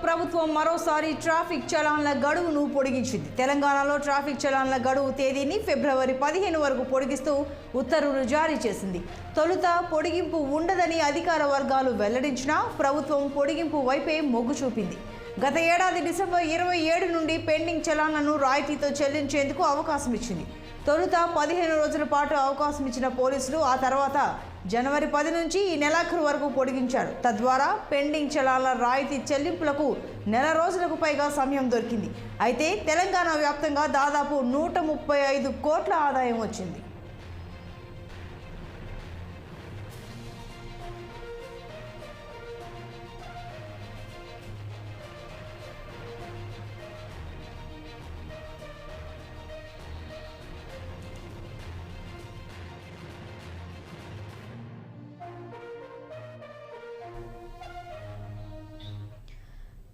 ప్రభుత్వం మరోసారి ట్రాఫిక్ చలాన్ల గడువును పొడిగించింది. తెలంగాణలో ట్రాఫిక్ చలాన్ల గడువు తేదీని ఫిబ్రవరి 15 వరకు పొడిగిస్తూ ఉత్తర్వులు జారీ చేసింది. తొలుత పొడిగింపు ఉండదని అధికార వర్గాలు వెల్లడించినా ప్రభుత్వం పొడిగింపు వైపే మొగ్గు చూపింది. గత ఏడాది డిసెంబర్ 27 నుండి పెండింగ్ చలాన్లను రాయితీతో చెల్లించేందుకు అవకాశం ఇచ్చింది. తొలుత 15 రోజుల పాటు అవకాశం ఇచ్చిన పోలీసులు ఆ తర్వాత జనవరి 10 నుంచి ఈ నెలాఖరు వరకు పొడిగించారు. తద్వారా పెండింగ్ చలాన్ల రాయితీ చెల్లింపులకు నెల రోజులకు పైగా సమయం దొరికింది. అయితే తెలంగాణ వ్యాప్తంగా దాదాపు 135 కోట్ల ఆదాయం వచ్చింది.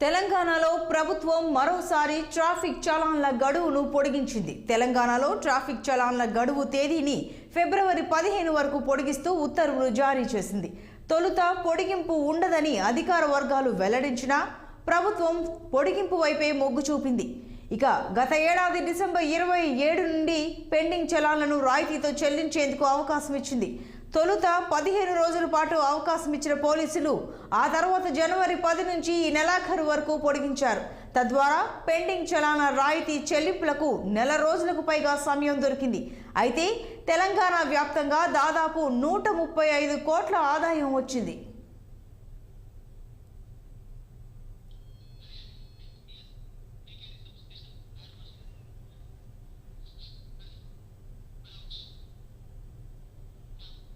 తెలంగాణలో ప్రభుత్వం మరోసారి ట్రాఫిక్ చలాన్ల గడువును పొడిగించింది. తెలంగాణలో ట్రాఫిక్ చలాన్ల గడువు తేదీని ఫిబ్రవరి 15 వరకు పొడిగిస్తూ ఉత్తర్వులు జారీ చేసింది. తొలుత పొడిగింపు ఉండదని అధికార వర్గాలు వెల్లడించినా ప్రభుత్వం పొడిగింపు వైపే మొగ్గు చూపింది. ఇక గత ఏడాది డిసెంబర్ 27 నుండి పెండింగ్ చలాన్లను రాయితీతో చెల్లించేందుకు అవకాశం ఇచ్చింది. తొలుత 15 రోజుల పాటు అవకాశం ఇచ్చిన పోలీసులు ఆ తర్వాత జనవరి 10 నుంచి ఈ నెలాఖరు వరకు పొడిగించారు. తద్వారా పెండింగ్ చలాన్ల రాయితీ చెల్లింపులకు నెల రోజులకు పైగా సమయం దొరికింది. అయితే తెలంగాణ వ్యాప్తంగా దాదాపు 135 కోట్ల ఆదాయం వచ్చింది.